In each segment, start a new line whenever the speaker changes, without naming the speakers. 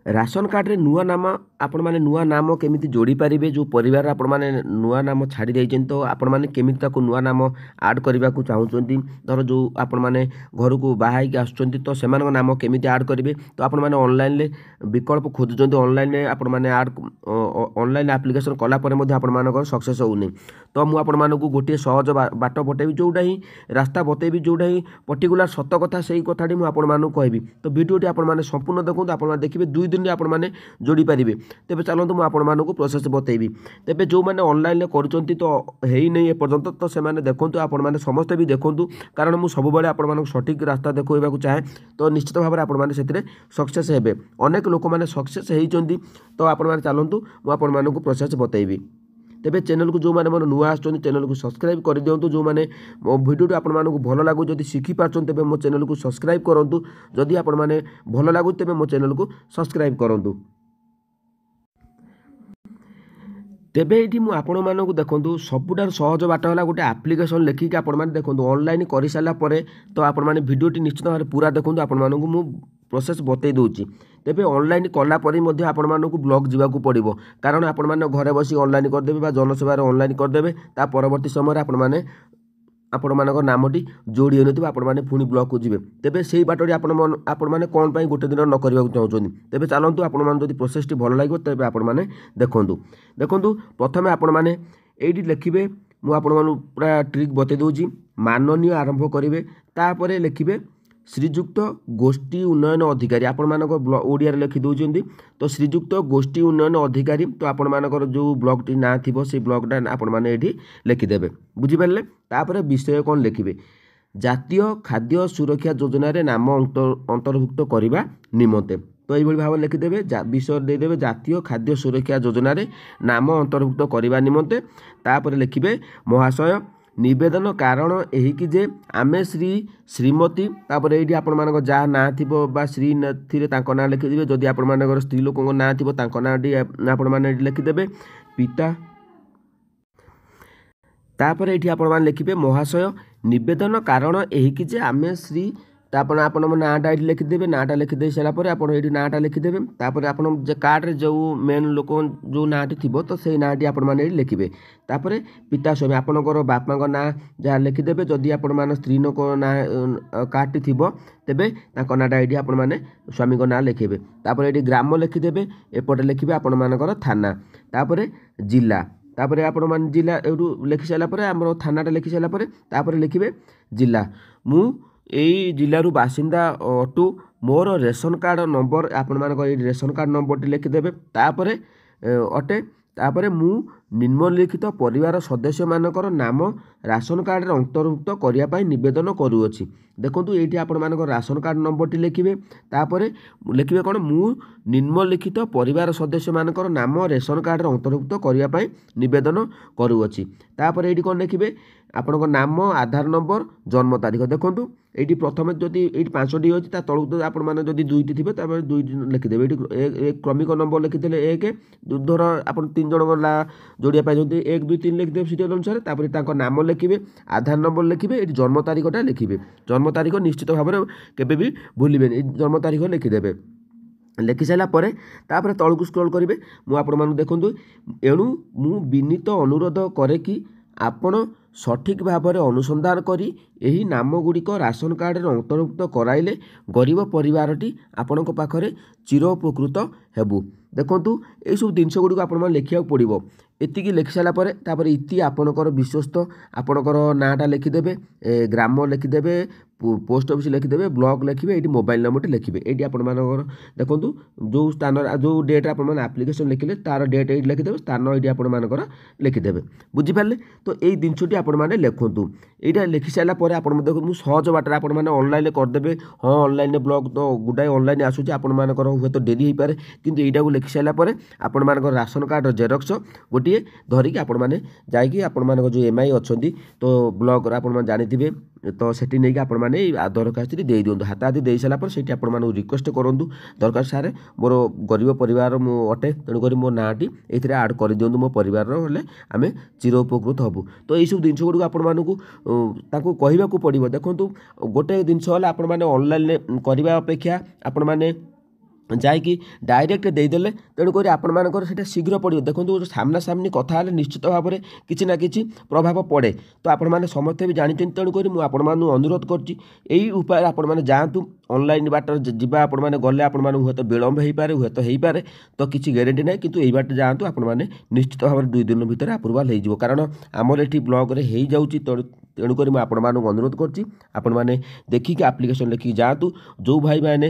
Ration card रे नुआ नाम आपण माने नुआ नाम केमिति जोड़ी पारिबे जो परिवार आपण माने नुआ नाम छाड़ी देइछन तो आपण माने केमिति ताको नुआ नाम ऐड करबा को चाहउचंती धर जो आपण माने घर को बाहाई के आछुचंती तो सेमान नाम केमिति ऐड करिवे तो आपण माने ऑनलाइन ले विकल्प खोजुचंती ऑनलाइन ले आपण माने ऐड ऑनलाइन एप्लीकेशन कला परे मध्ये आपण मानकर सक्सेस होउनी तो मु आपण मानकु गोटे सहज बाट बतेबी जोडा ही रास्ता बतेबी जोडा ही पर्टिकुलर सत्य कथा सेही कथाटी मु आपण मानकु कहबी तो वीडियोटी आपण माने संपूर्ण देखंतु आपण माने देखिबे 2 दिन रे आपण माने जोड़ी पारिबे तेबे चलंतु मु आपण मानकु प्रोसेस बतेबी तेबे जो माने ऑनलाइन ले करूचंती तो हेई नै ए पर्यंत तो से माने देखंतु आपण माने समस्त भी देखंतु कारण मु सब बेले आपण मानकु सटीक रास्ता देखोइबा को चाहे तो निश्चित भाव आपण माने सेतिरे सक्सेस हेबे अनेक लोक माने सक्सेस हेइचंती तो आपण माने चलंतु मु आपण मानकु प्रोसेस बतेबी तेबे चैनल को जो माने मन नुआ आछन चैनल को सब्सक्राइब कर दियंतु जो माने मो वीडियो आपण मानकु भलो लागु जदि सिखि पाछन तेबे मो चैनल को सब्सक्राइब करंतु जदि आपण माने भलो लागु तेबे मो चैनल को सब्सक्राइब करंतु तेबे एठी मु आपण मानकु देखंतु सबुटार सहज बाट होला गोटे एप्लीकेशन लेखि के आपण माने देखंतु ऑनलाइन करि साला परे तो आपण माने वीडियोटी निश्चित भाबरे पूरा देखंतु आपण मानकु मु प्रोसेस बतई दूची तेबे ऑनलाइन कला परी मध्ये आपण मानकु ब्लॉग जीवाकू पड़िबो कारण आपण माने घरे बसी ऑनलाइन कर देबे बा जनसेवा रे ऑनलाइन कर देबे ता परवर्ती समय आपण माने आपण मानक नामटी जोड़ी होनथिबे आपण माने पुनी ब्लॉग को जिवे तेबे सेही बाटरी आपण माने कोन पई गोटे दिन न करबा को चाहउछोनी तेबे चलंतु आपण माने जदि प्रोसेस टी भलो लागो तेबे आपण माने देखंतु प्रथमे आपण माने एडी लिखिबे मु आपण मानु पूरा ट्रिक बते दोजी माननीय आरंभ करिवे तापरे लिखिबे श्रीजुक्त गोष्ठी उन्नयन अधिकारी आपण मानक ओडिया रे लिखि दोचंदी तो श्रीजुक्त गोष्ठी उन्नयन अधिकारी तो आपण मानकर जो ब्लॉग टी ना थिबो से ब्लॉग डा आपण माने एठी लिखि देबे बुझि परले तापरे विषय कोन लिखिबे जातीय खाद्य सुरक्षा योजना रे नाम अंतर्भुक्त करिबा निमंते तो ये भाव लिखिदेवे विषय देदेवे जातीय खाद्य सुरक्षा योजना रे नाम अंतर्भुक्त करिबा निमंते तापरे लिखिबे महाशय निवेदन कारण एही कि जे आमे श्री श्रीमती तापर एठी आपण मानक जा ना थिबो बा श्री नथिरे तांको ना लिखि दिबे जदि आपण मानकर स्त्री लोकन ना थिबो तांको ना डी आपण माने लिखि देबे पिता तापर एठी आपण मान लिखिबे महाशय निवेदन कारण एही कि जे आमे श्री तापर आपण नाटा ये लिखिदेवे नाटा लिखिदे सारा पर आप नाटा लिखिदेवे तापर आप कार्ड रे जो मेन लोक जो नाटी थी तो से नाटी आपण मैंने लिखे तापर पिता स्वामी आपणकर बापा ना जहाँ लिखिदेवे जदि आपण मान स्त्री लोक ना कार्ड थी तेबे नाटा ये आपण मैंने स्वामी ना लिखे तापर ये ग्राम लिखिदेवे एपटे लिखे आपण मानकर थाना तापर जिला तापर आपण मान जिला एटू लिखि सारा पर आम थानाटा लिखि सारा पर लिखे जिला मु एई जिल्लारू बासिंदा अटू मोर रेशन कार्ड नंबर आपण मानक रेशन कार्ड नंबर टी लिखिदेवे तापर अटे तापर मु निम्नलिखित परिवार सदस्य मानकर नाम राशन कार्ड रे अंतर्भुक्त करिया पई निवेदन करूअछि देखंतु एठी आपण मानकर राशन कार्ड नंबर टी लिखिबे तापर लिखिबे कोन मु निम्नलिखित परिवार सदस्य मानकर नाम रेशन कार्ड रे अंतर्भुक्त करिया पई निवेदन करूअछि तापर एठी कोन लिखिबे आपनक नाम आधार नंबर जन्म तारीख देखंतु एठी प्रथमे जदि एठी 5टी होछि ता तळु आपण माने जदि 2टी थिबे तापर 2टी लिखिदेबे एठी एक क्रमिक नंबर लिखिदेले एक धर आपण 3 जण गला जोड़िया पाई 1 2 3 लिखिदेबे सीरियल अनुसार तापर तांको नाम लिखिबे आधार नंबर लिखिबे एठी जन्म तारीखटा लिखिबे जन्म तारीख निश्चित भाव में केबे भी भूलिबेनी जन्म तारीख लिखिदेबे लिखि सारा पर तापर तळकु स्क्रॉल करिवे मु आपण मानु देखंतु एणु मु विनीत अनुरोध करे कि आपण सठिक भाव में अनुसंधान करी एही नाम गुड़िक राशन कार्ड रे अंतर्भुक्त कराइले गरीब परिवारटी आपणक पाखरे चिर उपकृत हेबु देखंतु ए सब जिनस गुड़िक आपण मान लिखिया पड़िबो एतिकी लिखि सारा पर तापर इति आपणकर विश्वस्त आपणकर नाटा लिखिदेवे ग्राम लिखिदेवे पोस्ट ऑफिस लिखिदेवे ब्लॉक लिखिबे एटी मोबाइल नंबर लिखिबे एटी आपण मानकर देखंतु जो स्थान जो डेट आपण मान एप्लीकेशन लिखिले तार डेट एटी लिखिदेवे स्थान एटी आपण मानकर लिखिदेवे बुझि पाले तो एई दिनछटी आपण माने लिखंतु एटा लिखि साला पर आपण देखो मु सहज बाटर आपण माने ऑनलाइन कर देबे हां ऑनलाइन ब्लॉग तो गुडाई ऑनलाइन आसुची आपण मानकर हुए तो डेरी ही पारे किंतु एटा को लिखि साला पर आपण मानकर राशन कार्ड जेरॉक्स गोटे धरिकी आपण माने जाईकी आपण मानकर जो एमआई अछंती तो ब्लॉग रा आपण माने जानिथिबे तो सेठी नहीं कि आपण माने दरखास्त दे दिंतु हाथ हाथी दे सारा पर सेठी आपण माने रिक्वेस्ट करंतु दरकार सारे मोर गरीब परिवार मु अटे तेणु करी मो नाटी एथिरे ऐड कर दिंतु मो परिवार हेले आमे चिर उपकृत हबु तो एई सब जिंस गुडू आपण मानकु ताकू कहिबाकू पड़िबो देखंतु गोटे जिंस होला आपण माने ऑनलाइन करबा अपेक्षा आपण माने ଯାଇକି ଡାଇରେକ୍ଟ ଦେଇଦେଲେ ତେଣୁକରି ଆପଣମାନଙ୍କର ସେଇଟା ଶୀଘ୍ର ପଡ଼ିବ। ଦେଖନ୍ତୁ ସାମ୍ନା ସାମ୍ନି କଥା ହେଲେ ନିଶ୍ଚିତ ଭାବରେ କିଛି ନା କିଛି ପ୍ରଭାବ ପଡ଼େ। ତ ଆପଣମାନେ ସମସ୍ତେ ବି ଜାଣିଛନ୍ତି, ତେଣୁକରି ମୁଁ ଆପଣମାନଙ୍କୁ ଅନୁରୋଧ କରୁଛି ଏଇ ଉପାୟରେ ଆପଣମାନେ ଯାଆନ୍ତୁ। ଅନଲାଇନ୍ ବାଟରେ ଯିବା ଆପଣମାନେ ଗଲେ ଆପଣମାନଙ୍କୁ ହୁଏତ ବିଳମ୍ବ ହେଇପାରେ, ହୁଏତ ହେଇପାରେ, ତ କିଛି ଗ୍ୟାରେଣ୍ଟି ନାହିଁ, କିନ୍ତୁ ଏଇ ବାଟରେ ଯାଆନ୍ତୁ, ଆପଣମାନେ ନିଶ୍ଚିତ ଭାବରେ 2 ଦିନ ଭିତରେ ଆପ୍ରୁଭାଲ୍ ହେଇଯିବ। କାରଣ ଆମର ଏଠି ବ୍ଲକରେ ହେଇଯାଉଛି, ତେଣୁକରି ମୁଁ ଆପଣମାନଙ୍କୁ ଅନୁରୋଧ କରୁଛି ଆପଣମାନେ ଦେଖିକି ଆପ୍ଲିକେସନ୍ ଲେଖିକି ଯାଆନ୍ତୁ। ଯେଉଁ ଭାଇମାନେ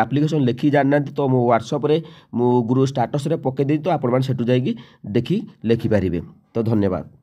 ଆପ୍ଲିକେସନ୍ ଲେଖିକି ଜାଣିନାହାନ୍ତି ତ ମୋ ହ୍ୱାଟ୍ସଆପ୍ରେ ମୁଁ ଗ୍ରୁପ୍ ଷ୍ଟାଟସ୍ରେ ପକାଇ ଦେଇଛି, ତ ଆପଣମାନେ ସେଠୁ ଯାଇକି ଦେଖି ଲେଖିପାରିବେ। ତ ଧନ୍ୟବାଦ।